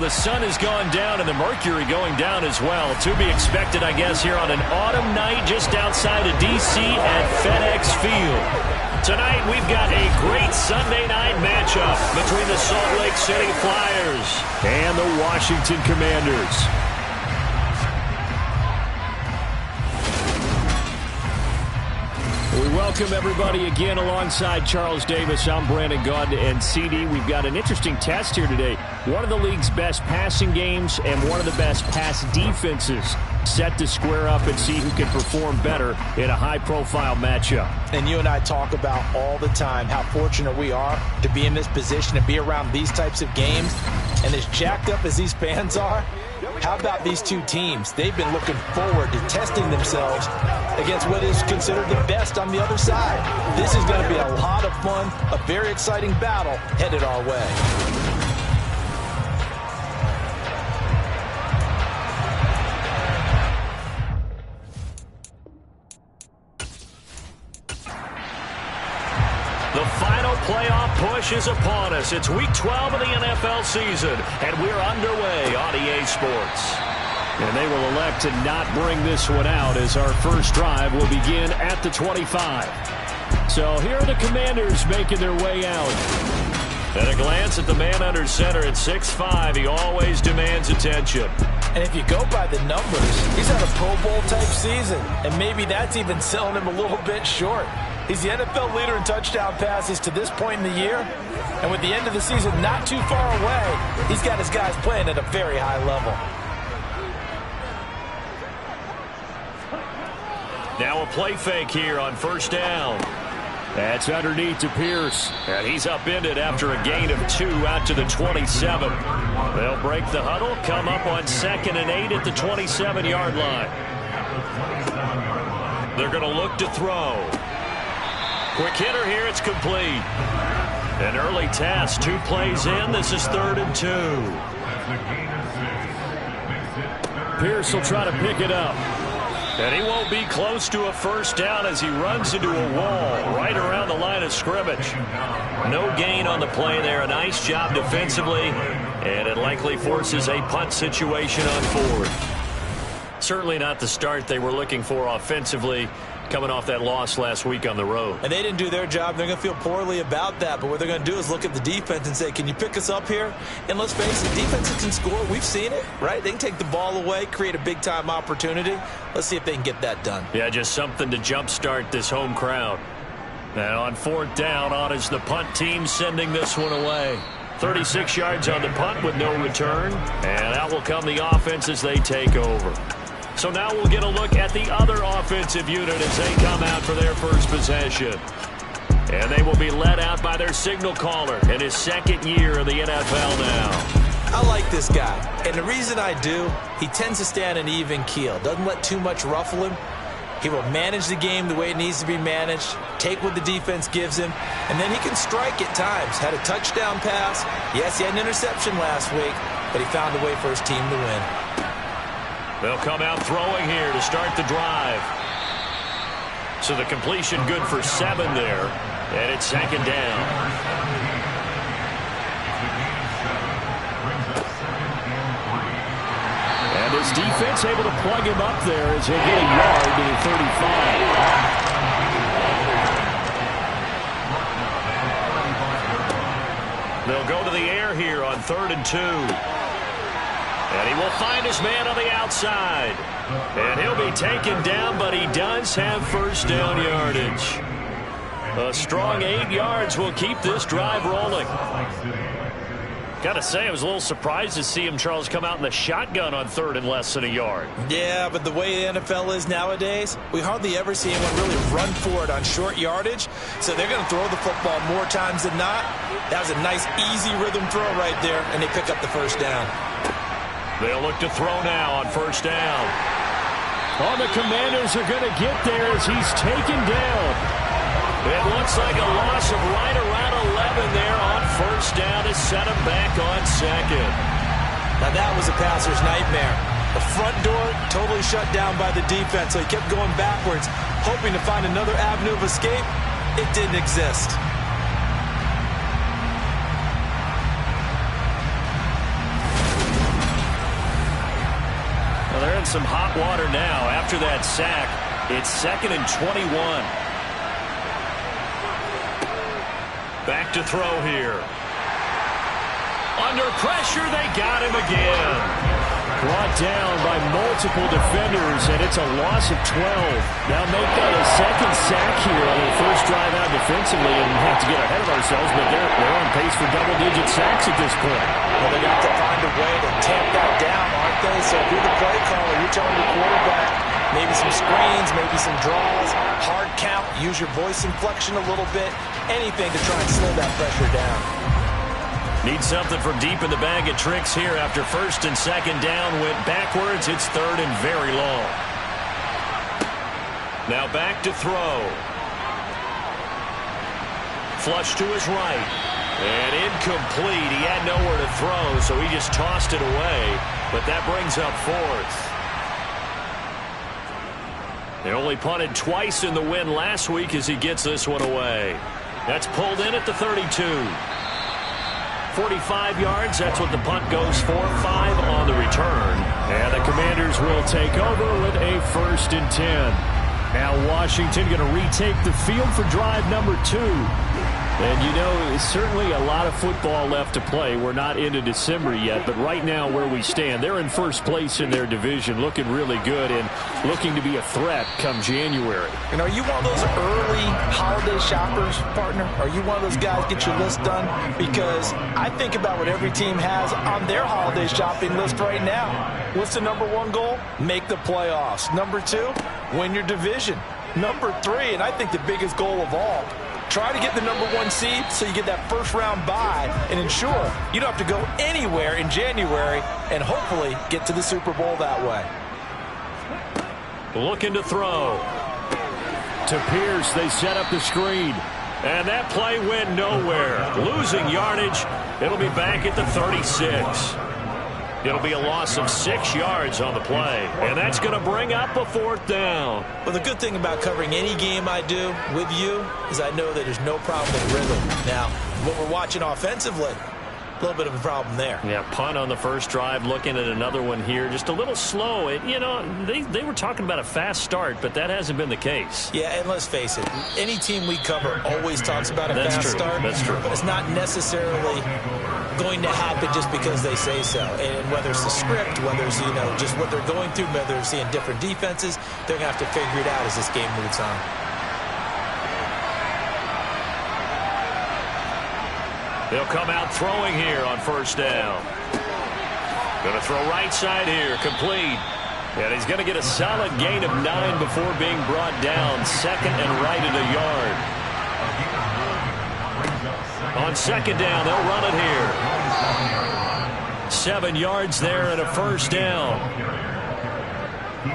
the sun has gone down and the mercury going down as well. To be expected, I guess, here on an autumn night just outside of D.C. at FedEx Field. Tonight, we've got a great Sunday night matchup between the Salt Lake City Flyers and the Washington Commanders. We welcome everybody again alongside Charles Davis. I'm Brandon Gaudin and CD. We've got an interesting test here today. One of the league's best passing games and one of the best pass defenses set to square up and see who can perform better in a high-profile matchup. And you and I talk about all the time how fortunate we are to be in this position and be around these types of games. And as jacked up as these fans are, how about these two teams? They've been looking forward to testing themselves against what is considered the best on the other side. This is going to be a lot of fun, a very exciting battle headed our way. The final playoff push is upon us. It's Week 12 of the NFL season, and we're underway on EA Sports. And they will elect to not bring this one out as our first drive will begin at the 25. So here are the Commanders making their way out. At a glance at the man under center at 6'5", he always demands attention. And if you go by the numbers, he's had a Pro Bowl type season, and maybe that's even selling him a little bit short. He's the NFL leader in touchdown passes to this point in the year. And with the end of the season not too far away, he's got his guys playing at a very high level. Now a play fake here on first down. That's underneath to Pierce. And he's upended after a gain of 2 out to the 27. They'll break the huddle, come up on 2nd and 8 at the 27-yard line. They're going to look to throw. Quick hitter here, it's complete. An early test, 2 plays in, this is 3rd and 2. Pierce will try to pick it up. And he won't be close to a first down as he runs into a wall right around the line of scrimmage. No gain on the play there, a nice job defensively, and it likely forces a punt situation on 4th. Certainly not the start they were looking for offensively, coming off that loss last week on the road. And they didn't do their job. They're going to feel poorly about that. But what they're going to do is look at the defense and say, can you pick us up here? And let's face it, defenses can score. We've seen it, right? They can take the ball away, create a big-time opportunity. Let's see if they can get that done. Yeah, just something to jumpstart this home crowd. And on 4th down, on is the punt team sending this one away. 36 yards on the punt with no return. And out will come the offense as they take over. So now we'll get a look at the other offensive unit as they come out for their first possession. And they will be led out by their signal caller in his 2nd year in the NFL now. I like this guy. And the reason I do, he tends to stay on an even keel. Doesn't let too much ruffle him. He will manage the game the way it needs to be managed, take what the defense gives him, and then he can strike at times. Had a touchdown pass. Yes, he had an interception last week, but he found a way for his team to win. They'll come out throwing here to start the drive. So the completion good for 7 there. And it's 2nd down. And this defense able to plug him up there as he'll get a yard to the 35. They'll go to the air here on 3rd and 2. And he will find his man on the outside. And he'll be taken down, but he does have first down yardage. A strong 8 yards will keep this drive rolling. Got to say, I was a little surprised to see him, Charles, come out in the shotgun on 3rd and less than a yard. Yeah, but the way the NFL is nowadays, we hardly ever see anyone really run for it on short yardage. So they're going to throw the football more times than not. That was a nice, easy rhythm throw right there, and they pick up the first down. They'll look to throw now on first down. Oh, the Commanders are going to get there as he's taken down. It looks like a loss of right around 11 there on first down to set him back on 2nd. Now that was a passer's nightmare. The front door totally shut down by the defense, so he kept going backwards, hoping to find another avenue of escape. It didn't exist. in some hot water now after that sack. It's 2nd and 21. Back to throw here. Under pressure, they got him again. Brought down by multiple defenders, and it's a loss of 12. Now make that a second sack here on their first drive out defensively, and have to get ahead of ourselves, but they're on pace for double-digit sacks at this point. Well, they got to find a way to tamp that down, aren't they? So if you're the play caller, you're telling your quarterback, maybe some screens, maybe some draws, hard count, use your voice inflection a little bit, anything to try and slow that pressure down. Need something from deep in the bag of tricks here after 1st and 2nd down went backwards. It's 3rd and very long. Now back to throw. Flush to his right. And incomplete. He had nowhere to throw, so he just tossed it away. But that brings up 4th. They only punted twice in the win last week as he gets this one away. That's pulled in at the 32. 45 yards, that's what the punt goes for. 5 on the return. And the Commanders will take over with a 1st and 10. Now Washington going to retake the field for drive number 2. And, you know, certainly a lot of football left to play. We're not into December yet, but right now where we stand, they're in first place in their division, looking really good and looking to be a threat come January. And are you one of those early holiday shoppers, partner? Are you one of those guys get your list done? Because I think about what every team has on their holiday shopping list right now. What's the number 1 goal? Make the playoffs. Number 2, win your division. Number 3, and I think the biggest goal of all, try to get the number 1 seed so you get that first-round bye and ensure you don't have to go anywhere in January and hopefully get to the Super Bowl that way. Looking to throw. To Pierce, they set up the screen. And that play went nowhere. Losing yardage. It'll be back at the 36. It'll be a loss of 6 yards on the play. And that's going to bring up a 4th down. Well, the good thing about covering any game I do with you is I know that there's no problem with rhythm. Now, what we're watching offensively, a little bit of a problem there. Yeah, punt on the first drive, looking at another one here. Just a little slow. You know, they were talking about a fast start, but that hasn't been the case. Yeah, and let's face it, any team we cover always talks about a fast start. That's true. But it's not necessarily going to happen just because they say so. And whether it's the script, whether it's, you know, just what they're going through, whether they're seeing different defenses, they're going to have to figure it out as this game moves on. They'll come out throwing here on 1st down. Going to throw right side here, complete. And he's going to get a solid gain of 9 before being brought down. 2nd and right at a yard. On 2nd down, they'll run it here. 7 yards there and a 1st down.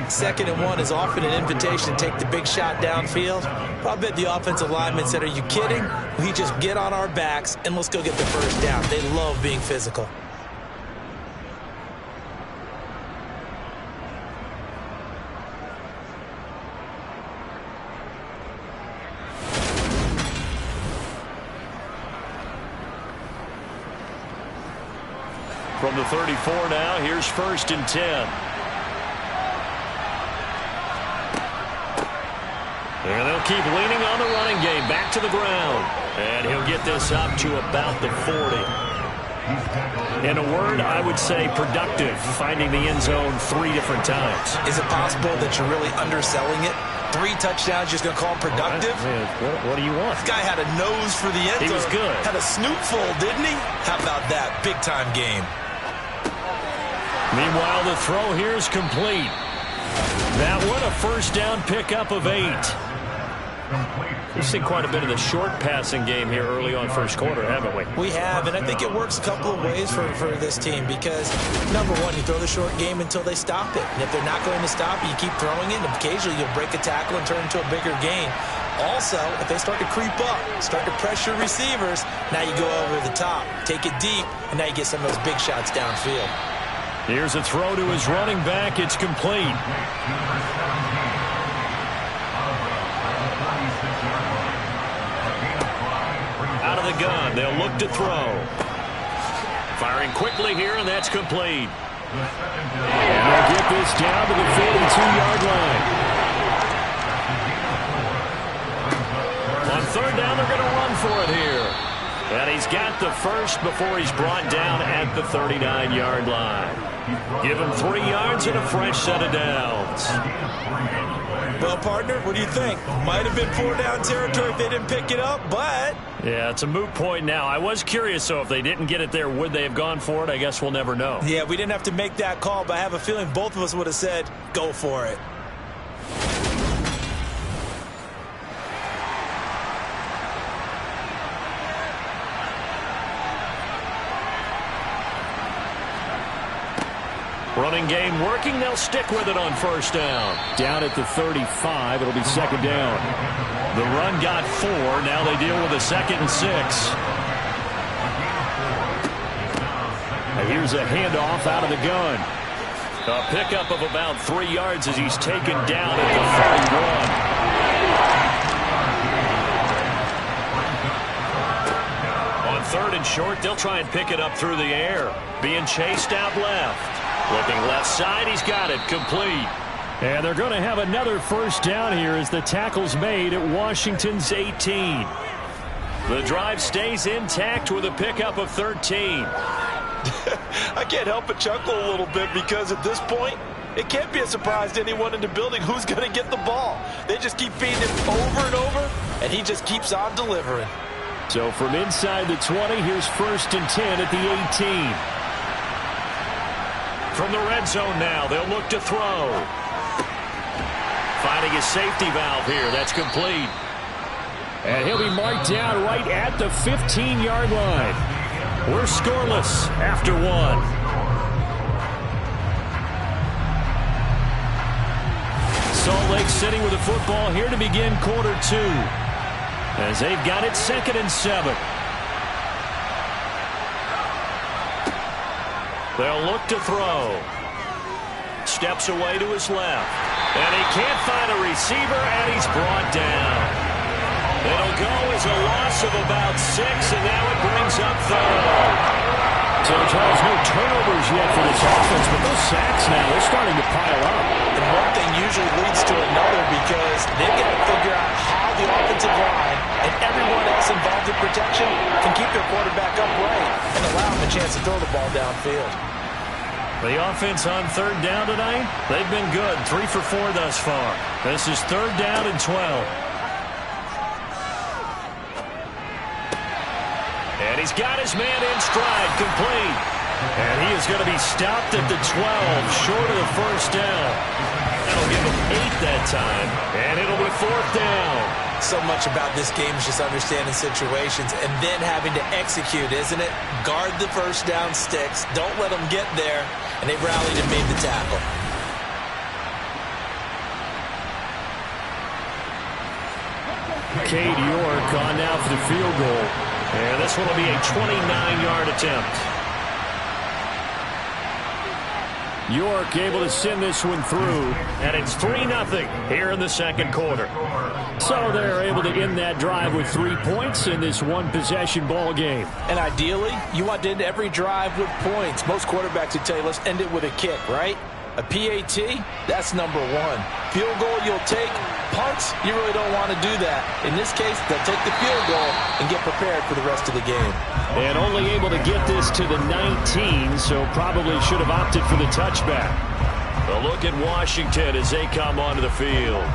2nd and 1 is often an invitation to take the big shot downfield. I bet the offensive linemen said, are you kidding? We just get on our backs and let's go get the 1st down. They love being physical. From the 34 now, here's 1st and 10. And they'll keep leaning on the running game. Back to the ground. And he'll get this up to about the 40. In a word, I would say productive, finding the end zone 3 different times. Is it possible that you're really underselling it? 3 touchdowns, just going to call him productive? What do you want? This guy had a nose for the end zone. He was good. Had a snoot full, didn't he? How about that? Big-time game. Meanwhile, the throw here is complete. That one, a 1st down pickup of 8. We've seen quite a bit of the short passing game here early on 1st quarter, haven't we? We have, and I think it works a couple of ways for this team because, number 1, you throw the short game until they stop it. And if they're not going to stop it, you keep throwing it, and occasionally you'll break a tackle and turn into a bigger gain. Also, if they start to creep up, start to pressure receivers, now you go over the top, take it deep, and now you get some of those big shots downfield. Here's a throw to his running back. It's complete. Out of the gun, they'll look to throw. Firing quickly here, and that's complete. And they'll get this down to the 42-yard line. On third down, they're going to run for it here. And he's got the first before he's brought down at the 39-yard line. Give him 3 yards and a fresh set of downs. Well, partner, what do you think? Might have been 4-down territory if they didn't pick it up, but... Yeah, it's a moot point now. I was curious, so if they didn't get it there, would they have gone for it? I guess we'll never know. Yeah, we didn't have to make that call, but I have a feeling both of us would have said, go for it. Running game working. They'll stick with it on first down. Down at the 35. It'll be second down. The run got 4. Now they deal with a 2nd and 6. And here's a handoff out of the gun. A pickup of about 3 yards as he's taken down at the 31. On third and short, they'll try and pick it up through the air. Being chased out left. Looking left side, he's got it, complete. And they're going to have another first down here as the tackle's made at Washington's 18. The drive stays intact with a pickup of 13. I can't help but chuckle a little bit because at this point, it can't be a surprise to anyone in the building who's going to get the ball. They just keep feeding him over and over, and he just keeps on delivering. So from inside the 20, here's 1st and 10 at the 18. From the red zone now, they'll look to throw. Finding his safety valve here. That's complete. And he'll be marked down right at the 15-yard line. We're scoreless after 1. Salt Lake City with the football here to begin quarter 2. As they've got it 2nd and 7. They'll look to throw. Steps away to his left. And he can't find a receiver, and he's brought down. It'll go as a loss of about 6, and now it brings up 3rd. So, Charles, no turnovers yet for this offense, but those sacks now, they're starting to pile up. And one thing usually leads to another because they've got to figure out how the offensive line and everyone else involved in protection can keep their quarterback upright and allow him a chance to throw the ball downfield. The offense on 3rd down tonight, they've been good. 3 for 4 thus far. This is 3rd down and 12. And he's got his man in stride, complete. And he is going to be stopped at the 12, short of the first down. That'll give him 8 that time, and it'll be 4th down. So much about this game is just understanding situations and then having to execute, isn't it? Guard the first down sticks. Don't let them get there. And they rallied and made the tackle. Cade York on now for the field goal. And this one will be a 29-yard attempt. York able to send this one through, and it's 3-0 here in the second quarter. So they're able to end that drive with 3 points in this one-possession ball game. And ideally, you want to end every drive with points. Most quarterbacks would tell you, let's end it with a kick, right? A PAT, that's number one. Field goal you'll take. Punts, you really don't want to do that. In this case, they'll take the field goal and get prepared for the rest of the game. And only able to get this to the 19, so probably should have opted for the touchback. A look at Washington as they come onto the field.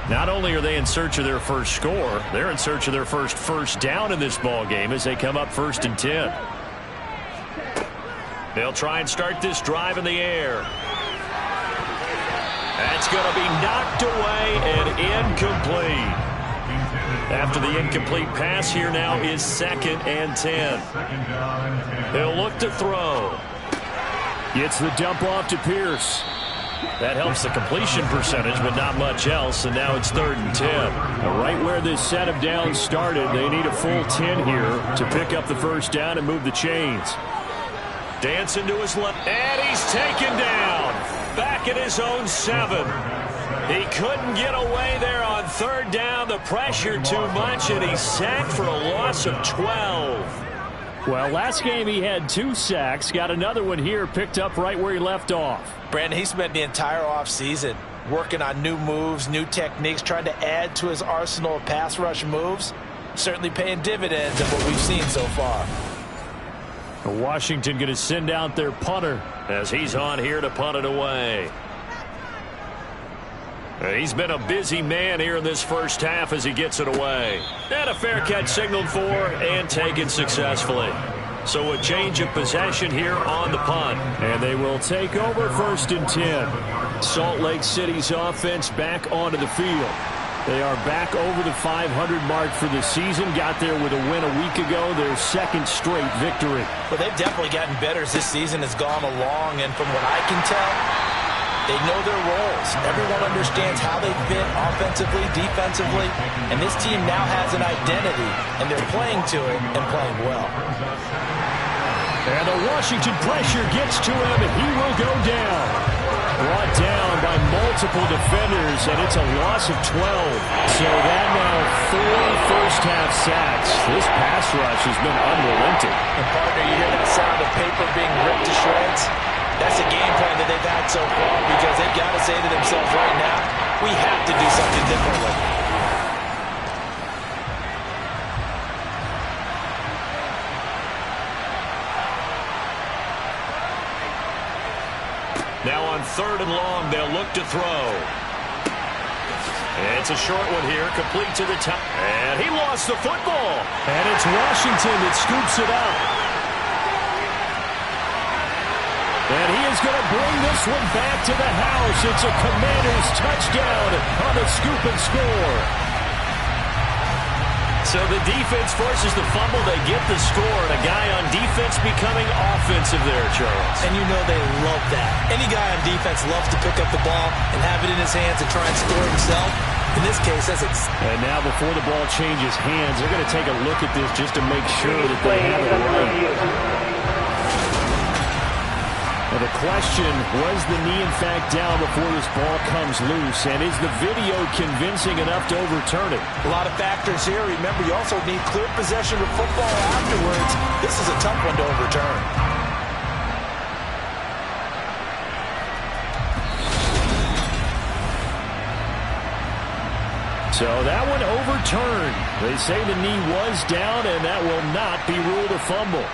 Not only are they in search of their first score, they're in search of their first down in this ball game as they come up 1st and 10. They'll try and start this drive in the air. That's going to be knocked away and incomplete. After the incomplete pass, here now is 2nd and 10. They'll look to throw. Gets the dump off to Pierce. That helps the completion percentage, but not much else, and now it's 3rd and 10. Right where this set of downs started, they need a full 10 here to pick up the first down and move the chains. Dancing to his left, and he's taken down. Back at his own 7. He couldn't get away there on 3rd down. The pressure too much, and he's sacked for a loss of 12. Well, last game he had 2 sacks. Got another one here, picked up right where he left off. Brandon, he spent the entire offseason working on new moves, new techniques, trying to add to his arsenal of pass rush moves. Certainly paying dividends of what we've seen so far. Washington going to send out their punter as he's on here to punt it away. He's been a busy man here in this first half as he gets it away. And a fair catch signaled for and taken successfully. So a change of possession here on the punt. And they will take over 1st and 10. Salt Lake City's offense back onto the field. They are back over the 500 mark for the season. Got there with a win a week ago, their 2nd straight victory. Well, they've definitely gotten better as this season has gone along. And from what I can tell, they know their roles. Everyone understands how they fit offensively, defensively. And this team now has an identity, and they're playing to it and playing well. And the Washington pressure gets to him, and he will go down. Brought down by multiple defenders, and it's a loss of 12. So that now 4 first-half sacks. This pass rush has been unrelenting. And, partner, you hear that sound of paper being ripped to shreds? That's a game plan that they've had so far because they've got to say to themselves right now, we have to do something differently. Now on 3rd and long, they'll look to throw. It's a short one here, complete to the top. And he lost the football. And it's Washington that scoops it up. And he is going to bring this one back to the house. It's a Commanders touchdown on the scoop and score. So the defense forces the fumble. They get the score. And a guy on defense becoming offensive there, Charles. And you know they love that. Any guy on defense loves to pick up the ball and have it in his hands and try and score himself. In this case, that's it. And now before the ball changes hands, they're going to take a look at this just to make sure that they have it right. Well, the question, was the knee in fact down before this ball comes loose? And is the video convincing enough to overturn it? A lot of factors here. Remember, you also need clear possession of football afterwards. This is a tough one to overturn. So that one overturned. They say the knee was down, and that will not be ruled a fumble.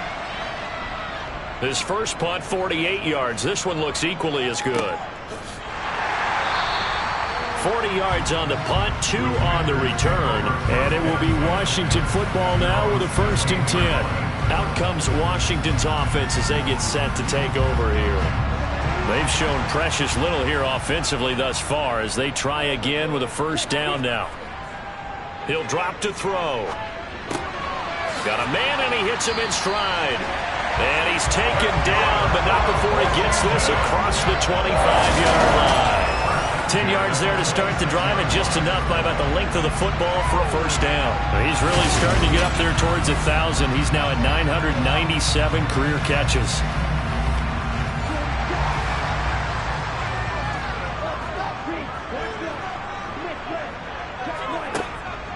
His first punt, 48 yards. This one looks equally as good. 40 yards on the punt, 2 on the return. And it will be Washington football now with a 1st and 10. Out comes Washington's offense as they get set to take over here. They've shown precious little here offensively thus far as they try again with a 1st down now. He'll drop to throw. Got a man and he hits him in stride. And he's taken down, but not before he gets this across the 25-yard line. 10 yards there to start the drive, and just enough by about the length of the football for a 1st down. He's really starting to get up there towards 1,000. He's now at 997 career catches.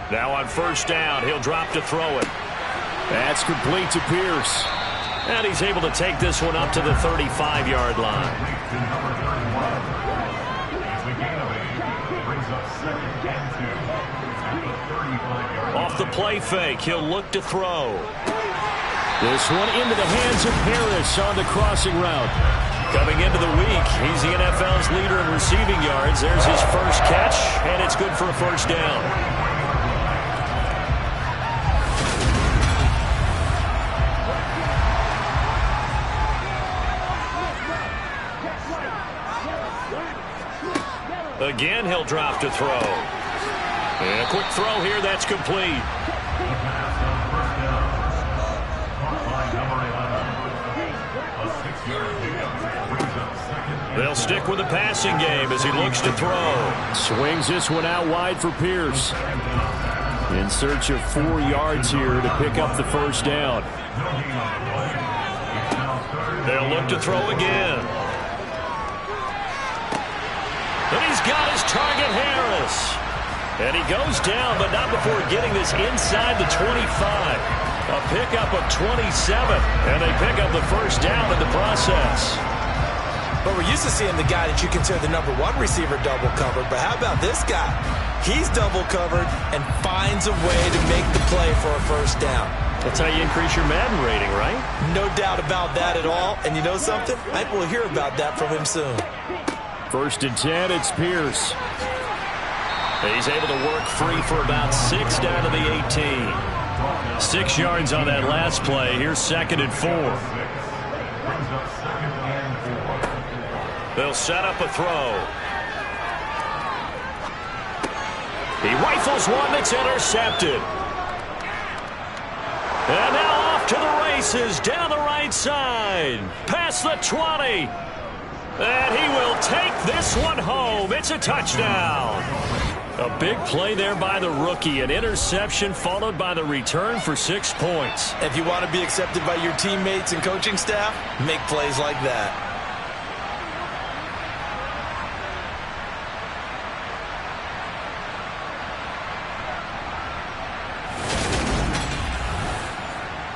Now on 1st down, he'll drop to throw it. That's complete to Pierce. And he's able to take this one up to the 35-yard line. Off the play fake, he'll look to throw. This one into the hands of Harris on the crossing route. Coming into the week, he's the NFL's leader in receiving yards. There's his first catch, and it's good for a 1st down. Again, he'll drop to throw. And a quick throw here, that's complete. They'll stick with the passing game as he looks to throw. Swings this one out wide for Pierce. In search of 4 yards here to pick up the 1st down. They'll look to throw again. And he's got his target, Harris. And he goes down, but not before getting this inside the 25. A pickup of 27, and they pick up the first down in the process. But we're used to seeing the guy that you consider the number one receiver double covered. But how about this guy? He's double covered and finds a way to make the play for a first down. That's how you increase your Madden rating, right? No doubt about that at all. And you know something? I think we'll hear about that from him soon. 1st and 10, it's Pierce. He's able to work free for about 6 down to the 18. 6 yards on that last play. Here's 2nd and 4. They'll set up a throw. He rifles one that's intercepted. And now off to the races down the right side. Past the 20. And he will take this one home. It's a touchdown. A big play there by the rookie. An interception followed by the return for 6 points. If you want to be accepted by your teammates and coaching staff, make plays like that.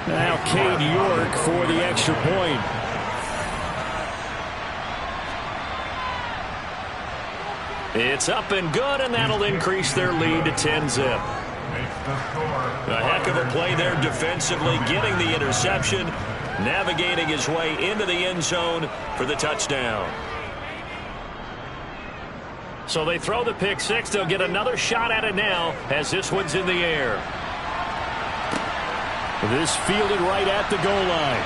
Now Cade York for the extra point. It's up and good, and that'll increase their lead to 10-zip. A heck of a play there defensively, getting the interception, navigating his way into the end zone for the touchdown. So they throw the pick six. They'll get another shot at it now as this one's in the air. This fielded right at the goal line.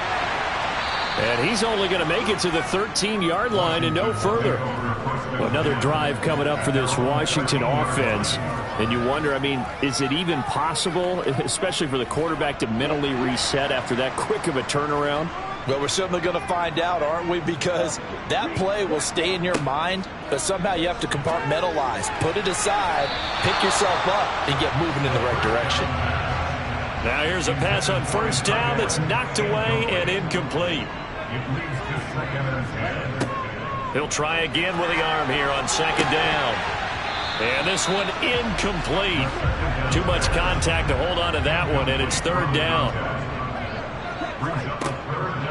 And he's only going to make it to the 13-yard line and no further. Another drive coming up for this Washington offense. And you wonder, I mean, is it even possible, especially for the quarterback, to mentally reset after that quick of a turnaround? Well, we're certainly going to find out, aren't we? Because that play will stay in your mind, but somehow you have to compartmentalize. Put it aside, pick yourself up, and get moving in the right direction. Now here's a pass on first down that's knocked away and incomplete. He'll try again with the arm here on second down. And this one incomplete. Too much contact to hold on to that one, and it's third down.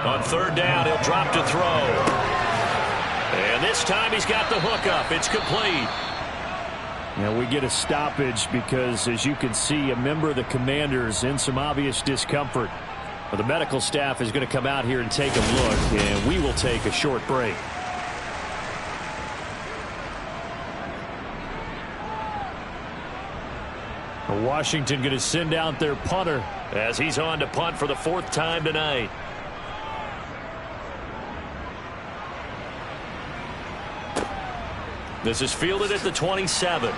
On third down, he'll drop to throw. And this time he's got the hook up. It's complete. Now we get a stoppage because, as you can see, a member of the Commanders in some obvious discomfort. Well, the medical staff is going to come out here and take a look, and we will take a short break. Washington going to send out their punter as he's on to punt for the 4th time tonight. This is fielded at the 27.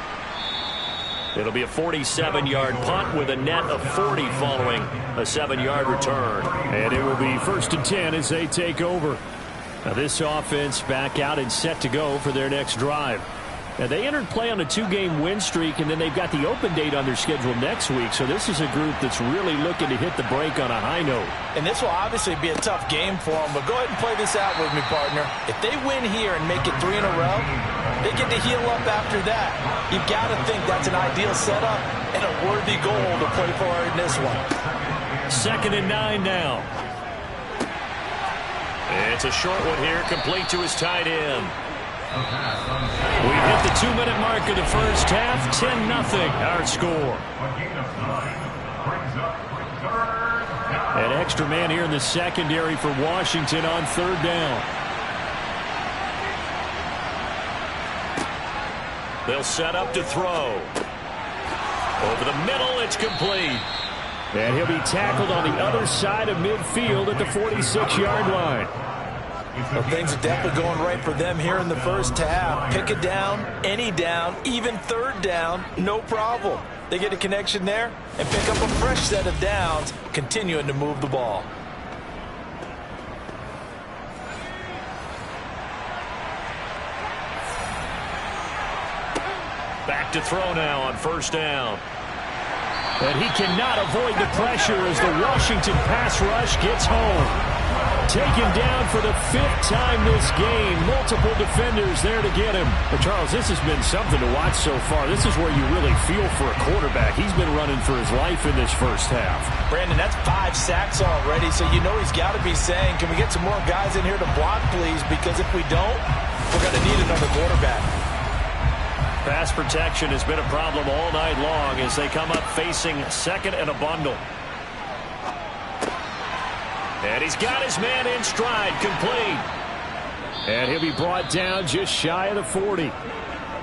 It'll be a 47-yard punt with a net of 40 following a 7-yard return. And it will be 1st and 10 as they take over. Now this offense back out and set to go for their next drive. Now they entered play on a 2-game win streak, and then they've got the open date on their schedule next week. So this is a group that's really looking to hit the break on a high note. And this will obviously be a tough game for them, but go ahead and play this out with me, partner. If they win here and make it 3 in a row, they get to heal up after that. You've got to think that's an ideal setup and a worthy goal to play for in this one. 2nd and 9 now. It's a short one here, complete to his tight end. We hit the 2-minute mark of the first half. 10-0 our score. An extra man here in the secondary for Washington on third down. They'll set up to throw. Over the middle, it's complete. And he'll be tackled on the other side of midfield at the 46-yard line. Well, things are definitely going right for them here in the first half. Pick a down, any down, even third down, no problem. They get a connection there and pick up a fresh set of downs, continuing to move the ball. Back to throw now on first down. And he cannot avoid the pressure as the Washington pass rush gets home. Taken down for the 5th time this game. Multiple defenders there to get him. But Charles, this has been something to watch so far. This is where you really feel for a quarterback. He's been running for his life in this first half. Brandon, that's 5 sacks already, so you know he's got to be saying, can we get some more guys in here to block, please? Because if we don't, we're going to need another quarterback. Pass protection has been a problem all night long as they come up facing second and a bundle. And he's got his man in stride, complete. And he'll be brought down just shy of the 40.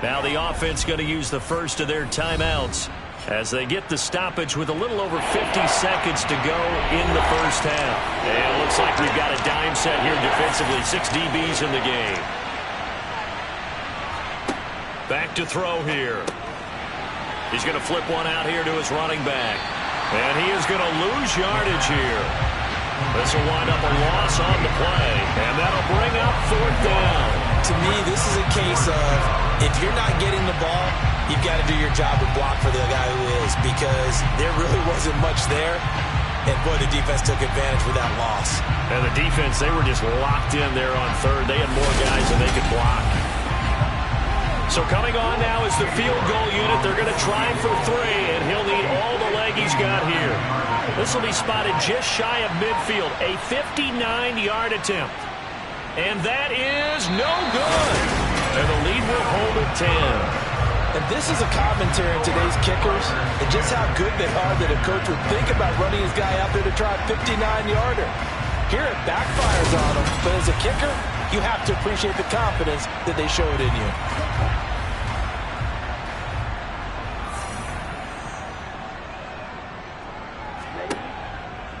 Now the offense going to use the first of their timeouts as they get the stoppage with a little over 50 seconds to go in the first half. And it looks like we've got a dime set here defensively. 6 DBs in the game. Back to throw here. He's going to flip one out here to his running back. And he is going to lose yardage here. This will wind up a loss on the play, and that'll bring up 4th down. To me, this is a case of if you're not getting the ball, you've got to do your job and block for the guy who is, because there really wasn't much there. And, boy, the defense took advantage with that loss. And the defense, they were just locked in there on third. They had more guys than they could block. So coming on now is the field goal unit. They're going to try for 3, and he'll need all the leg he's got here. This will be spotted just shy of midfield. A 59-yard attempt. And that is no good. And the lead will hold at 10. And this is a commentary on today's kickers and just how good they are that a coach would think about running his guy out there to try a 59-yarder. Here it backfires on him, but as a kicker, you have to appreciate the confidence that they showed in you.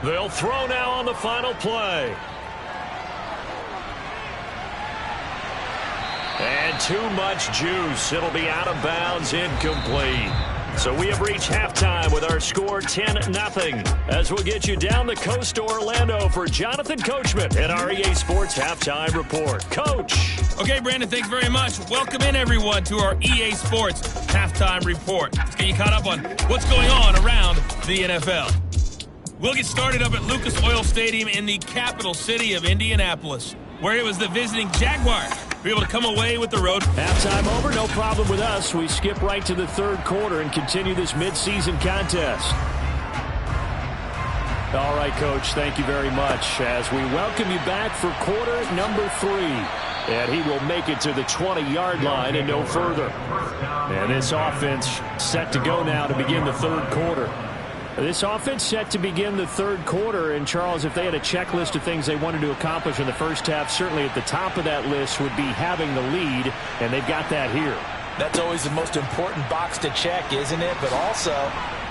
They'll throw now on the final play. And too much juice. It'll be out of bounds, incomplete. So we have reached halftime with our score 10-0. As we'll get you down the coast to Orlando for Jonathan Coachman at our EA Sports Halftime Report. Coach. Okay, Brandon, thanks very much. Welcome in, everyone, to our EA Sports Halftime Report. Let's get you caught up on what's going on around the NFL. We'll get started up at Lucas Oil Stadium in the capital city of Indianapolis, where it was the visiting Jaguars be able to come away with the road. Halftime over, no problem with us. We skip right to the third quarter and continue this midseason contest. All right, Coach, thank you very much as we welcome you back for quarter number 3. And he will make it to the 20-yard line and no further. And this offense set to go now to begin the third quarter. This offense set to begin the third quarter, and Charles, if they had a checklist of things they wanted to accomplish in the first half, certainly at the top of that list would be having the lead, and they've got that here. That's always the most important box to check, isn't it? But also,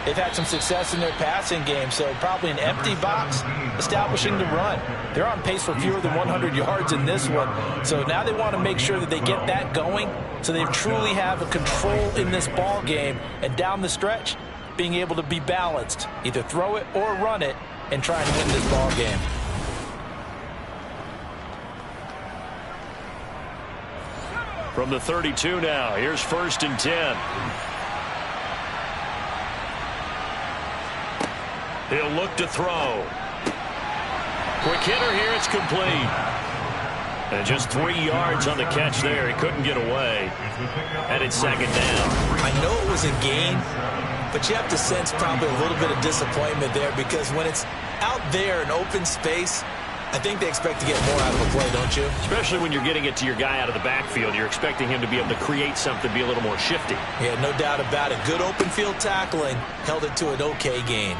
they've had some success in their passing game, so probably an empty box, establishing the run. They're on pace for fewer than 100 yards in this one, so now they want to make sure that they get that going so they truly have a control in this ball game, and down the stretch, being able to be balanced, either throw it or run it, and try and win this ball game. From the 32 now, here's 1st and 10. He'll look to throw. Quick hitter here, it's complete. And just 3 yards on the catch there. He couldn't get away. And it's 2nd down. I know it was a gain, but you have to sense probably a little bit of disappointment there because when it's out there in open space, I think they expect to get more out of the play, don't you? Especially when you're getting it to your guy out of the backfield. You're expecting him to be able to create something, be a little more shifty. Yeah, no doubt about it. Good open field tackling. Held it to an okay gain.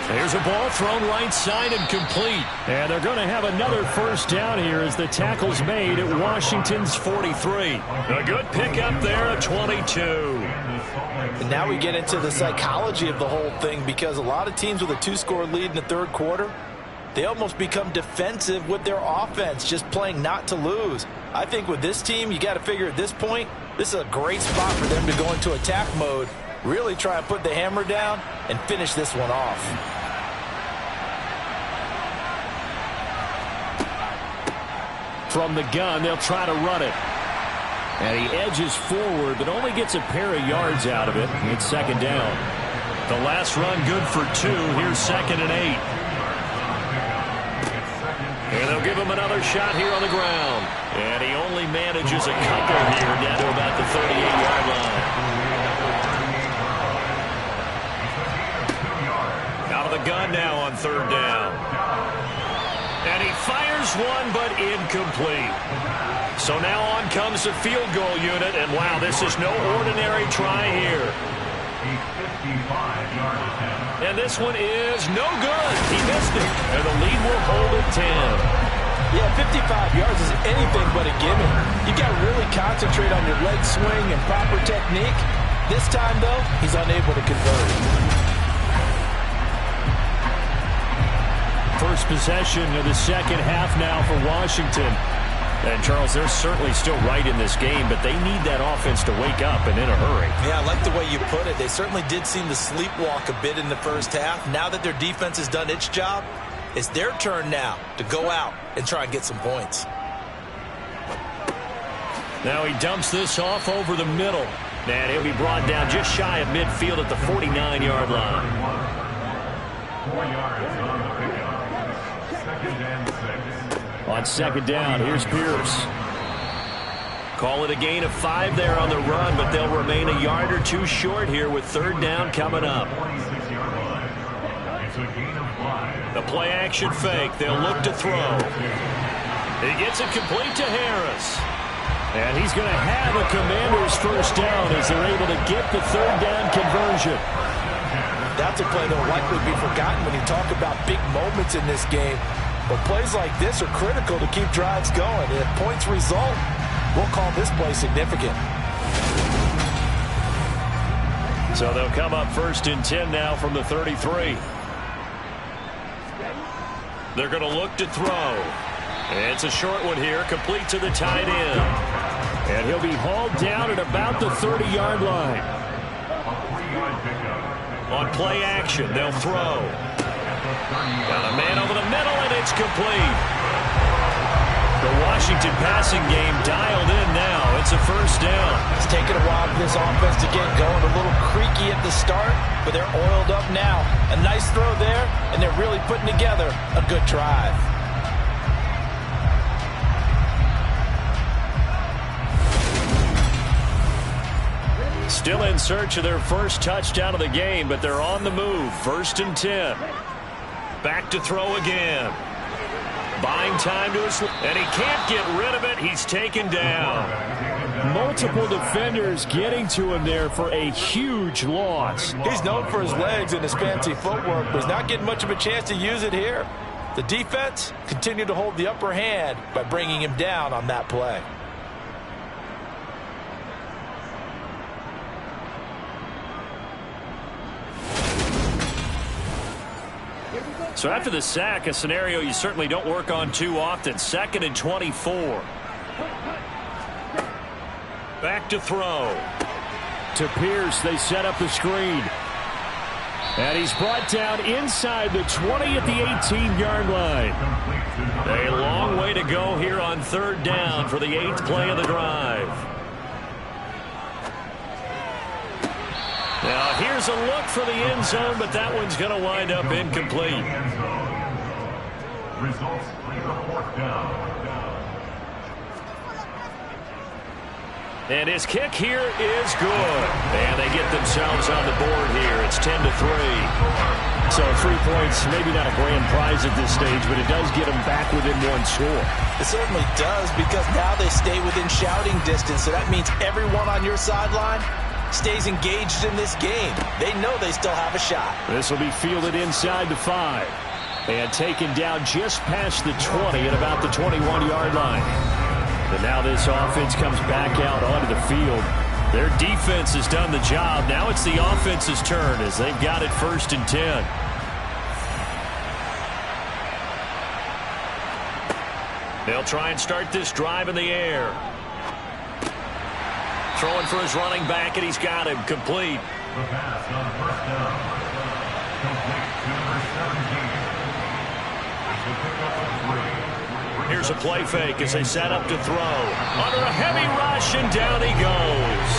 There's a ball thrown right side and complete. And they're going to have another 1st down here as the tackle's made at Washington's 43. A good pickup there at 22. And now we get into the psychology of the whole thing because a lot of teams with a 2-score lead in the third quarter, they almost become defensive with their offense, just playing not to lose. I think with this team, you got to figure at this point, this is a great spot for them to go into attack mode, really try and put the hammer down and finish this one off. From the gun, they'll try to run it. And he edges forward, but only gets a pair of yards out of it. It's 2nd down. The last run good for 2. Here's 2nd and 8. And they'll give him another shot here on the ground. And he only manages a couple here down to about the 38-yard line. Out of the gun now on third down. And he fires one, but incomplete. So now on comes the field goal unit. And, wow, this is no ordinary try here. And this one is no good. He missed it. And the lead will hold at 10. Yeah, 55 yards is anything but a gimme. You got to really concentrate on your leg swing and proper technique. This time, though, he's unable to convert. First possession of the second half now for Washington. And, Charles, they're certainly still right in this game, but they need that offense to wake up and in a hurry. Yeah, I like the way you put it. They certainly did seem to sleepwalk a bit in the first half. Now that their defense has done its job, it's their turn now to go out and try and get some points. Now he dumps this off over the middle. And he'll be brought down just shy of midfield at the 49-yard line. 4 yards on the pickup. 2nd and 6. On second down, here's Pierce. Call it a gain of 5 there on the run, but they'll remain a yard or two short here with third down coming up. 46-yard line. It's a gain of 5. The play action fake. They'll look to throw. He gets it complete to Harris. And he's going to have a Commanders first down as they're able to get the third down conversion. That's a play that will likely be forgotten when you talk about big moments in this game. But plays like this are critical to keep drives going. And if points result, we'll call this play significant. So they'll come up 1st and 10 now from the 33. They're going to look to throw. It's a short one here, complete to the tight end. And he'll be hauled down at about the 30-yard line. On play action, they'll throw. Got a man over the middle, and it's complete. The Washington passing game dialed in now. It's a first down. It's taken a while for this offense to get going. A little creaky at the start, but they're oiled up now. A nice throw there, and they're really putting together a good drive. Still in search of their first touchdown of the game, but they're on the move. 1st and 10. Back to throw again. Buying time to his, and he can't get rid of it. He's taken down. Multiple defenders getting to him there for a huge loss. He's known for his legs and his fancy footwork, but he's not getting much of a chance to use it here. The defense continued to hold the upper hand by bringing him down on that play. So after the sack, a scenario you certainly don't work on too often. 2nd and 24. Back to throw. To Pierce, they set up the screen. And he's brought down inside the 20 at the 18-yard line. A long way to go here on third down for the 8th play of the drive. Now here's a look for the end zone, but that one's going to wind up incomplete. Results, leave a 4th down. And his kick here is good. And they get themselves on the board here. It's 10-3. So 3 points, maybe not a grand prize at this stage, but it does get them back within one score. It certainly does, because now they stay within shouting distance. So that means everyone on your sideline stays engaged in this game. They know they still have a shot. This will be fielded inside the 5. And taken down just past the 20 at about the 21-yard line. And now this offense comes back out onto the field. Their defense has done the job. Now it's the offense's turn as they've got it 1st and 10. They'll try and start this drive in the air. Throwing for his running back, and he's got him complete. The pass on 1st down. Complete to number 17. It's a pickup of 3. Here's a play fake as they set up to throw. Under a heavy rush, and down he goes.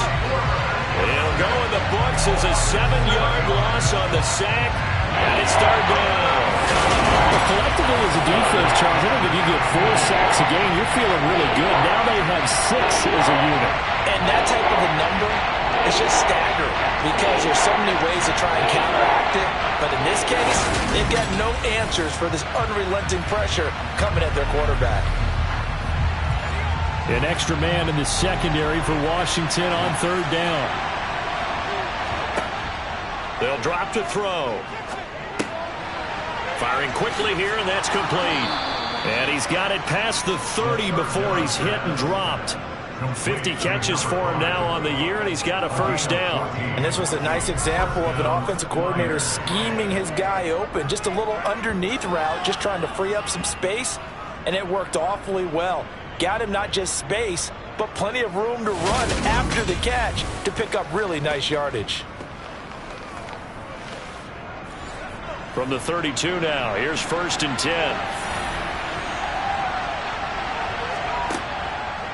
He'll go in the books as a 7-yard loss on the sack. And it's third down. Well, collectively as a defense, Charles, I think if you get 4 sacks a game, you're feeling really good. Now they have 6 as a unit. And that type of a number is just staggering because there's so many ways to try and counteract it. But in this case, they've got no answers for this unrelenting pressure coming at their quarterback. An extra man in the secondary for Washington on third down. They'll drop to throw. Firing quickly here, and that's complete. And he's got it past the 30 before he's hit and dropped. 50 catches for him now on the year, and he's got a first down. And this was a nice example of an offensive coordinator scheming his guy open. Just a little underneath route, just trying to free up some space, and it worked awfully well. Got him not just space, but plenty of room to run after the catch to pick up really nice yardage. From the 32 now, here's 1st and 10.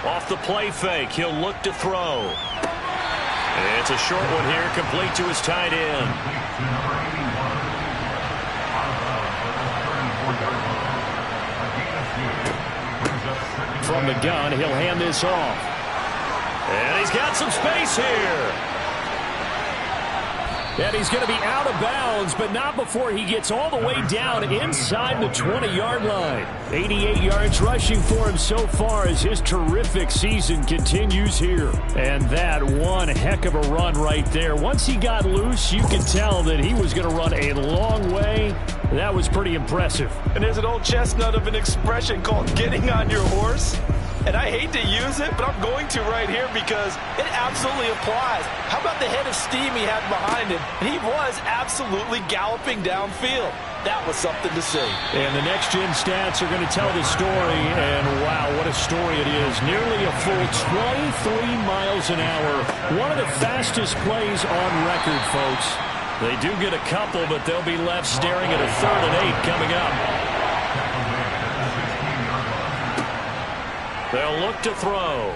Off the play fake, he'll look to throw. It's a short one here, complete to his tight end. From the gun, he'll hand this off. And he's got some space here. And he's going to be out of bounds, but not before he gets all the way down inside the 20-yard line. 88 yards rushing for him so far as his terrific season continues here. And that one heck of a run right there. Once he got loose, you could tell that he was going to run a long way. That was pretty impressive. And there's an old chestnut of an expression called getting on your horse. And I hate to use it, but I'm going to right here because it absolutely applies. How about the head of steam he had behind him? And he was absolutely galloping downfield. That was something to see. And the next-gen stats are going to tell the story, and wow, what a story it is. Nearly a full 23 miles an hour. One of the fastest plays on record, folks. They do get a couple, but they'll be left staring at a 3rd and 8 coming up. They'll look to throw.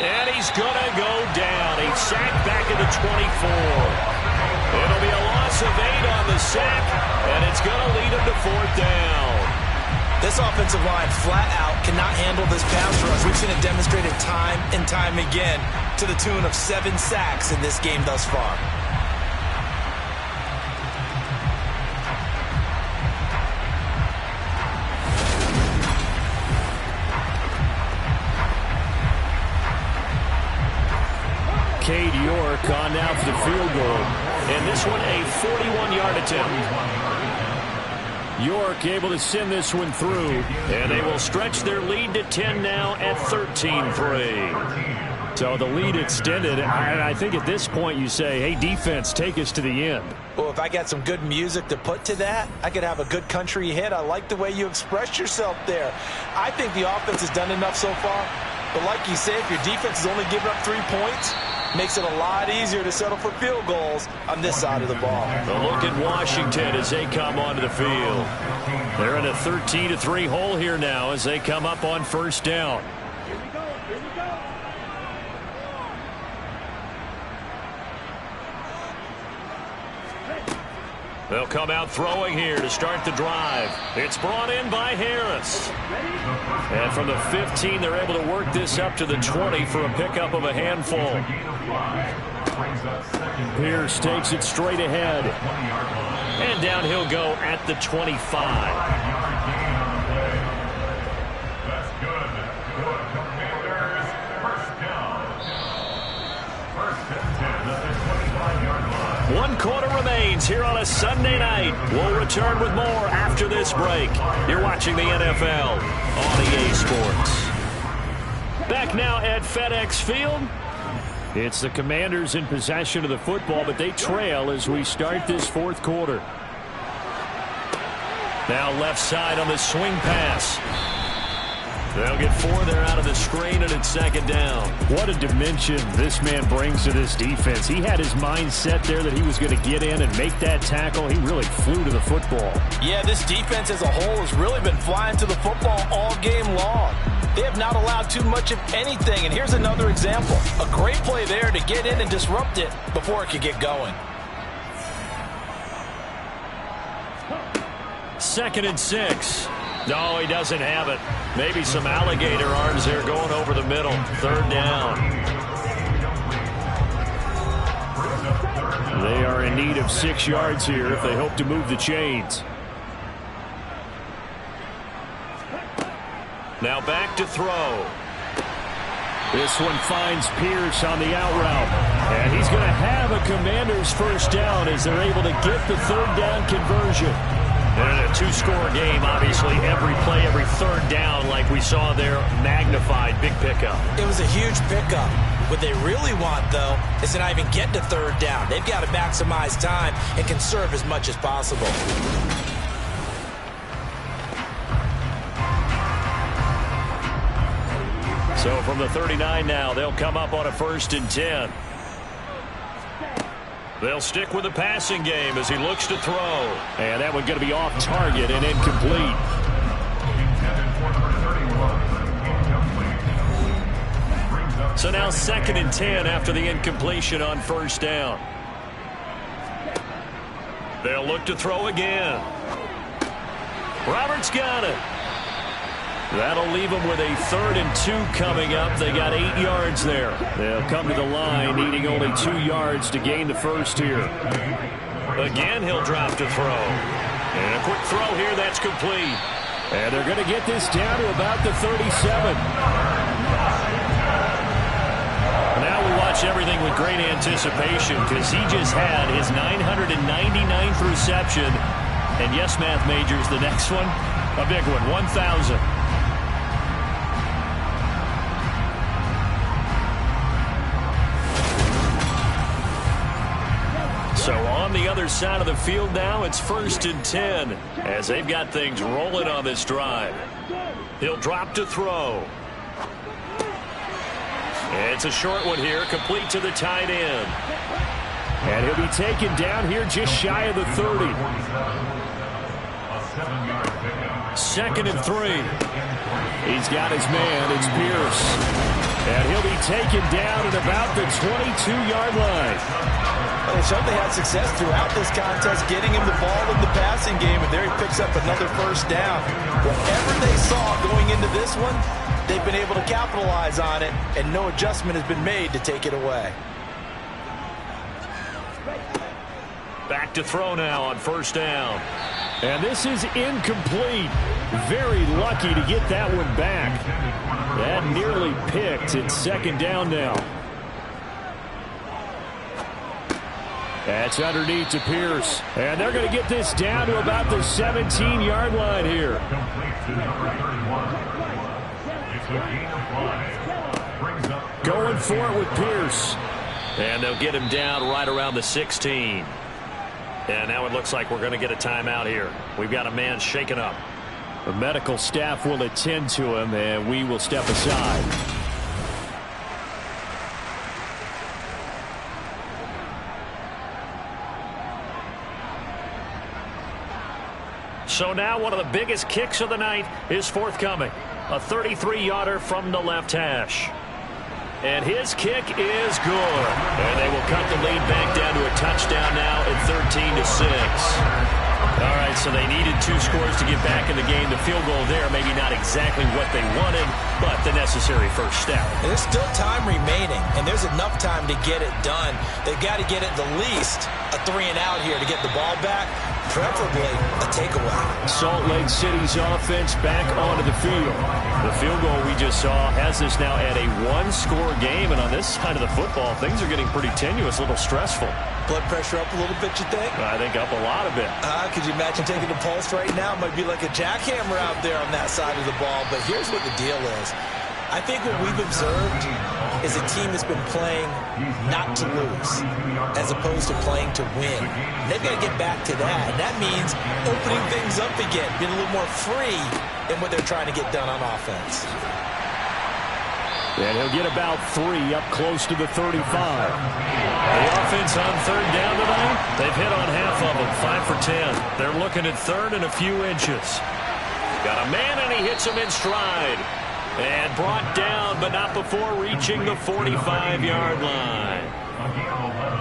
And he's going to go down. He's sacked back at the 24. It'll be a loss of 8 on the sack, and it's going to lead him to 4th down. This offensive line flat out cannot handle this pass rush. We've seen it demonstrated time and time again to the tune of 7 sacks in this game thus far. Cade York on now for the field goal. And this one a 41-yard attempt. York able to send this one through. And they will stretch their lead to 10 now at 13-3. So the lead extended. I think at this point you say, hey, defense, take us to the end. Well, if I got some good music to put to that, I could have a good country hit. I like the way you expressed yourself there. I think the offense has done enough so far. But like you said, if your defense is only giving up 3 points, makes it a lot easier to settle for field goals on this side of the ball. A look at Washington as they come onto the field. They're in a 13-3 hole here now as they come up on 1st down. They'll come out throwing here to start the drive. It's brought in by Harris. And from the 15, they're able to work this up to the 20 for a pickup of a handful. Pierce takes it straight ahead. And down he'll go at the 25. One quarter remains here on a Sunday night. We'll return with more after this break. You're watching the NFL on EA Sports. Back now at FedEx Field. It's the Commanders in possession of the football, but they trail as we start this 4th quarter. Now left side on the swing pass. They'll get 4 there out of the screen, and it's 2nd down. What a dimension this man brings to this defense. He had his mind set there that he was going to get in and make that tackle. He really flew to the football. Yeah, this defense as a whole has really been flying to the football all game long. They have not allowed too much of anything, and here's another example. A great play there to get in and disrupt it before it could get going. 2nd and 6. No, he doesn't have it. Maybe some alligator arms there going over the middle. 3rd down. They are in need of 6 yards here if they hope to move the chains. Now back to throw. This one finds Pierce on the out route. And he's going to have a Commanders 1st down as they're able to get the 3rd down conversion. And in a 2-score game, obviously, every play, every 3rd down, like we saw there, magnified. Big pickup. It was a huge pickup. What they really want, though, is to not even get to 3rd down. They've got to maximize time and conserve as much as possible. So from the 39 now, they'll come up on a 1st and 10. They'll stick with the passing game as he looks to throw. And that one going to be off target and incomplete. So now 2nd and 10 after the incompletion on 1st down. They'll look to throw again. Roberts got it. That'll leave them with a 3rd and 2 coming up. They got 8 yards there. They'll come to the line needing only 2 yards to gain the 1st here. Again, he'll drop to throw. And a quick throw here, that's complete. And they're going to get this down to about the 37. Now we watch everything with great anticipation because he just had his 999th reception. And yes, math majors, the next one, a big one, 1,000. So on the other side of the field now, it's 1st and 10 as they've got things rolling on this drive. He'll drop to throw. It's a short one here, complete to the tight end. And he'll be taken down here just shy of the 30. 2nd and 3. He's got his man, it's Pierce. And he'll be taken down at about the 22-yard line. Well, they certainly had success throughout this contest getting him the ball in the passing game, and there he picks up another 1st down. Whatever they saw going into this one, they've been able to capitalize on it, and no adjustment has been made to take it away. Back to throw now on 1st down. And this is incomplete. Very lucky to get that one back. That nearly picked. It's 2nd down now. That's underneath to Pierce. And they're going to get this down to about the 17-yard line here. Going for it with Pierce. And they'll get him down right around the 16. And now it looks like we're going to get a timeout here. We've got a man shaken up. The medical staff will attend to him, and we will step aside. So now one of the biggest kicks of the night is forthcoming. A 33-yarder from the left hash. And his kick is good. And they will cut the lead back down to a touchdown now at 13-6. All right, so they needed 2 scores to get back in the game. The field goal there, maybe not exactly what they wanted, but the necessary 1st step. And there's still time remaining, and there's enough time to get it done. They've got to get at the least a 3-and-out here to get the ball back, preferably a takeaway. Salt Lake City's offense back onto the field. The field goal we just saw has us now at a 1-score game, and on this side of the football, things are getting pretty tenuous, a little stressful. Blood pressure up a little bit, you think? I think up a lot of it. Could you imagine taking the pulse right now? It might be like a jackhammer out there on that side of the ball, but here's what the deal is. I think what we've observed is a team that's been playing not to lose as opposed to playing to win. They've got to get back to that, and that means opening things up again, being a little more free in what they're trying to get done on offense. And he'll get about 3 up close to the 35. The offense on 3rd down tonight, they've hit on half of them, 5 for 10. They're looking at 3rd and a few inches. Got a man, and he hits him in stride. And brought down, but not before reaching the 45-yard line.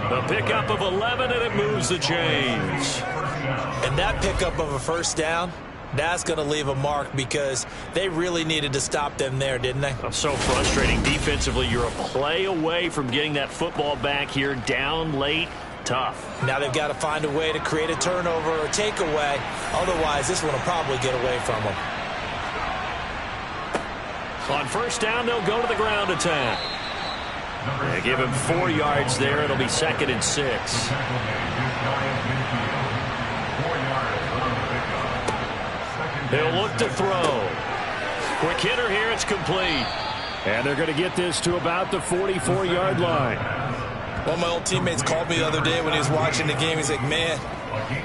The pickup of 11, and it moves the chains. And that pickup of a first down, that's going to leave a mark because they really needed to stop them there, didn't they? So frustrating. Defensively, you're a play away from getting that football back here down late. Tough. Now they've got to find a way to create a turnover or takeaway. Otherwise, this one will probably get away from them. On first down, they'll go to the ground attack. They give him 4 yards there. It'll be 2nd and 6. He'll look to throw. Quick hitter here. It's complete. And they're going to get this to about the 44-yard line. One of my old teammates called me the other day when he was watching the game. He's like, man,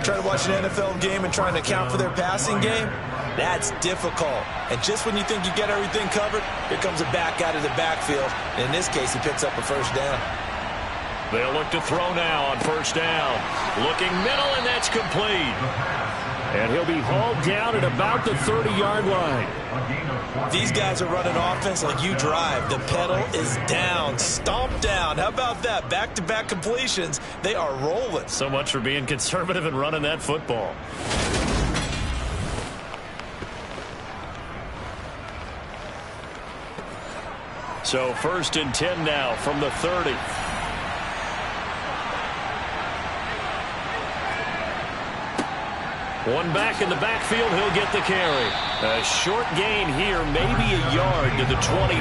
trying to watch an NFL game and trying to account for their passing game, that's difficult. And just when you think you get everything covered, here comes a back out of the backfield. And in this case, he picks up a first down. They'll look to throw now on first down. Looking middle, and that's complete. And he'll be hauled down at about the 30-yard line. These guys are running offense like you drive. The pedal is down, stomp down. How about that? Back-to-back completions. They are rolling. So much for being conservative and running that football. So 1st and 10 now from the 30. One back in the backfield, he'll get the carry. A short gain here, maybe a yard to the 29.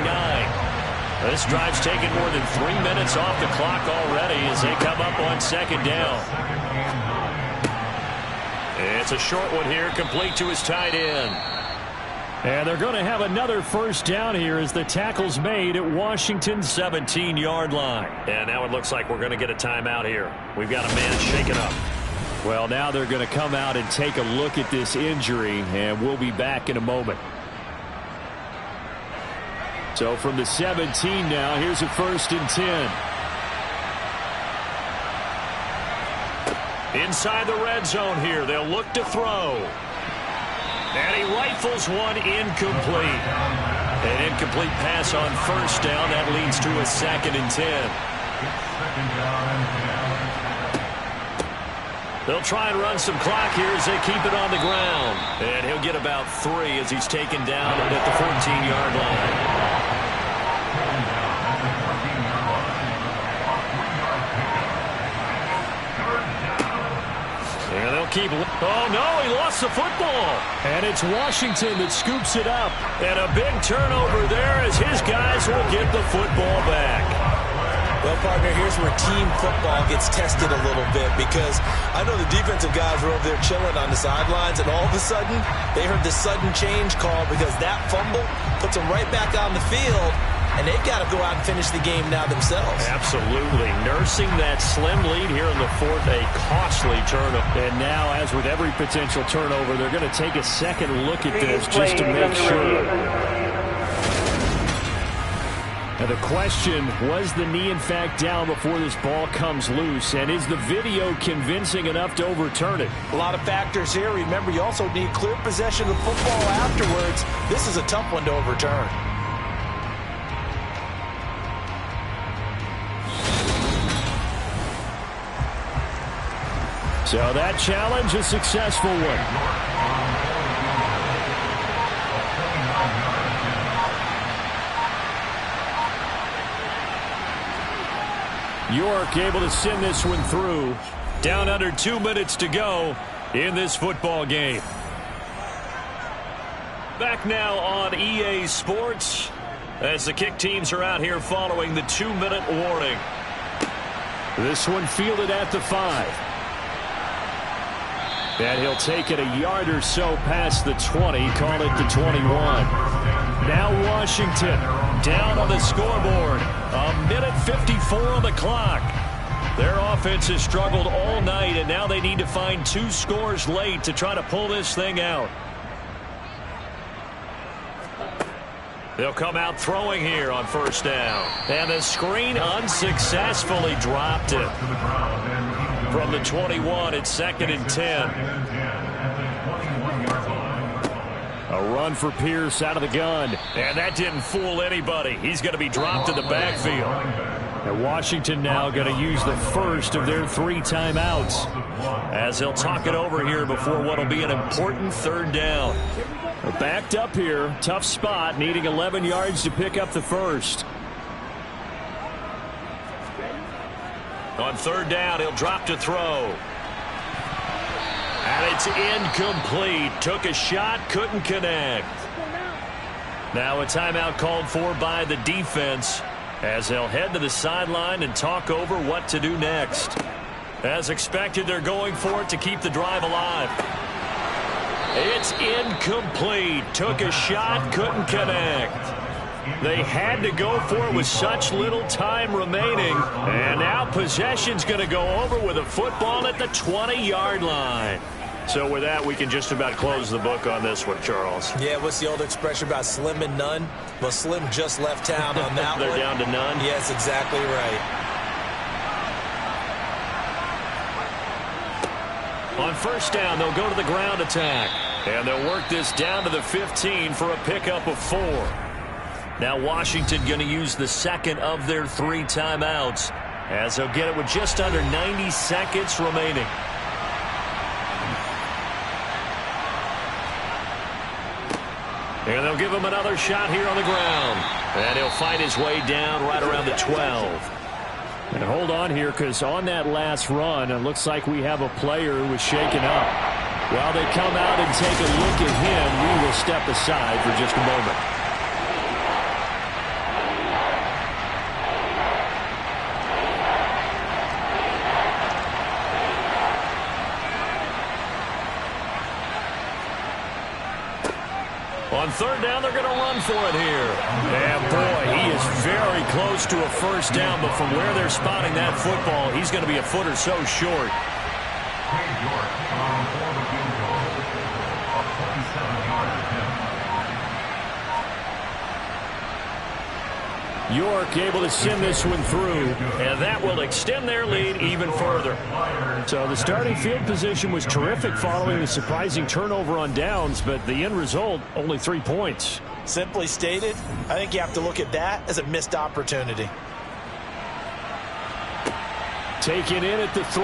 This drive's taken more than 3 minutes off the clock already as they come up on 2nd down. It's a short one here, complete to his tight end. And they're going to have another first down here as the tackle's made at Washington's 17-yard line. And now it looks like we're going to get a timeout here. We've got a man shaken up. Well, now they're going to come out and take a look at this injury, and we'll be back in a moment. So from the 17 now, here's a 1st and 10. Inside the red zone here, they'll look to throw. And he rifles one incomplete. An incomplete pass on first down. That leads to a 2nd and 10. They'll try and run some clock here as they keep it on the ground. And he'll get about 3 as he's taken down at the 14-yard line. And they'll keep... Oh, no, he lost the football. And it's Washington that scoops it up. And a big turnover there as his guys will get the football back. Well, partner, here's where team football gets tested a little bit because I know the defensive guys were over there chilling on the sidelines, and all of a sudden they heard the sudden change call because that fumble puts them right back on the field, and they've got to go out and finish the game now themselves. Absolutely. Nursing that slim lead here in the 4th, a costly turnover. And now, as with every potential turnover, they're going to take a second look at this just to make sure. Now the question, was the knee in fact down before this ball comes loose? And is the video convincing enough to overturn it? A lot of factors here. Remember, you also need clear possession of the football afterwards. This is a tough one to overturn. So that challenge, a successful one. York able to send this one through. Down under 2 minutes to go in this football game. Back now on EA Sports as the kick teams are out here following the 2-minute warning. This one fielded at the 5. And he'll take it a yard or so past the 20, call it the 21. Now Washington down on the scoreboard. A minute 54 on the clock. Their offense has struggled all night, and now they need to find 2 scores late to try to pull this thing out. They'll come out throwing here on first down. And the screen unsuccessfully dropped it. From the 21, it's 2nd and 10. A run for Pierce out of the gun. And that didn't fool anybody. He's going to be dropped in the backfield. And Washington now going to use the first of their 3 timeouts. As they'll talk it over here before what will be an important 3rd down. They're backed up here. Tough spot, needing 11 yards to pick up the first. On 3rd down, he'll drop to throw. And it's incomplete. Took a shot, couldn't connect. Now a timeout called for by the defense as they'll head to the sideline and talk over what to do next. As expected, they're going for it to keep the drive alive. It's incomplete. Took a shot, couldn't connect. They had to go for it with such little time remaining. And now possession's going to go over with a football at the 20-yard line. So with that, we can just about close the book on this one, Charles. Yeah, what's the old expression about slim and none? Well, Slim just left town on that They're one. down to none? Yes, exactly right. On 1st down, they'll go to the ground attack. And they'll work this down to the 15 for a pickup of 4. Now Washington going to use the 2nd of their 3 timeouts as they'll get it with just under 90 seconds remaining. And they'll give him another shot here on the ground. And he'll fight his way down right around the 12. And hold on here, because on that last run, it looks like we have a player who was shaken up. While they come out and take a look at him, we will step aside for just a moment. On 3rd down, they're going to run for it here. And, boy, he is very close to a 1st down, but from where they're spotting that football, he's going to be a foot or so short. York able to send this one through. And that will extend their lead even further. So the starting field position was terrific following the surprising turnover on downs, but the end result, only 3 points. Simply stated, I think you have to look at that as a missed opportunity. Taken in at the 3.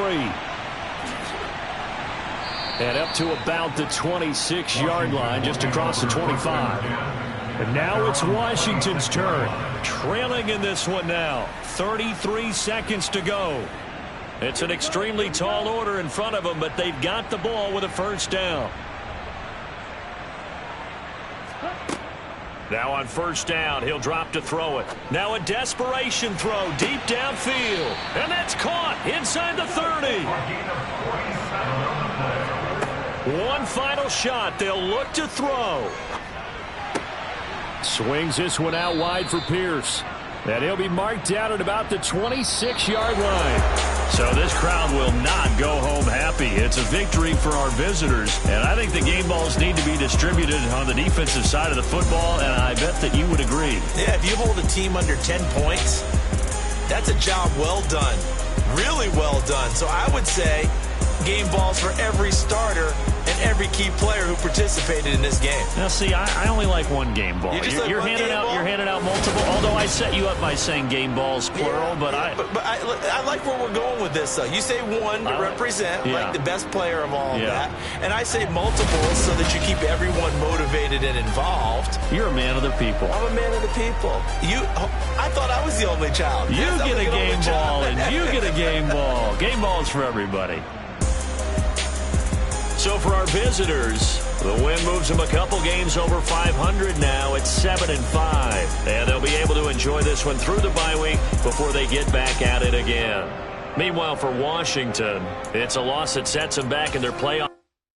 And up to about the 26-yard line, just across the 25. And now it's Washington's turn. Trailing in this one now. 33 seconds to go. It's an extremely tall order in front of them, but they've got the ball with a 1st down. Now on 1st down, he'll drop to throw it. Now a desperation throw deep downfield. And that's caught inside the 30. One final shot. They'll look to throw. Swings this one out wide for Pierce. And he'll be marked down at about the 26-yard line. So this crowd will not go home happy. It's a victory for our visitors. And I think the game balls need to be distributed on the defensive side of the football, and I bet that you would agree. Yeah, if you hold a team under 10 points, that's a job well done. Really well done. So I would say game balls for every starter and every key player who participated in this game. Now, see, I only like one game ball. You're handing out multiple. Although I set you up by saying game balls plural, but I like where we're going with this. Though you say one to represent like the best player of all of that, and I say multiple so that you keep everyone motivated and involved. You're a man of the people. I'm a man of the people. I thought I was the only child. You get a game ball, and you get a game ball. Game balls for everybody. So for our visitors, the win moves them a couple games over 500 now. It's 7-5. And they'll be able to enjoy this one through the bye week before they get back at it again. Meanwhile, for Washington, it's a loss that sets them back in their playoff.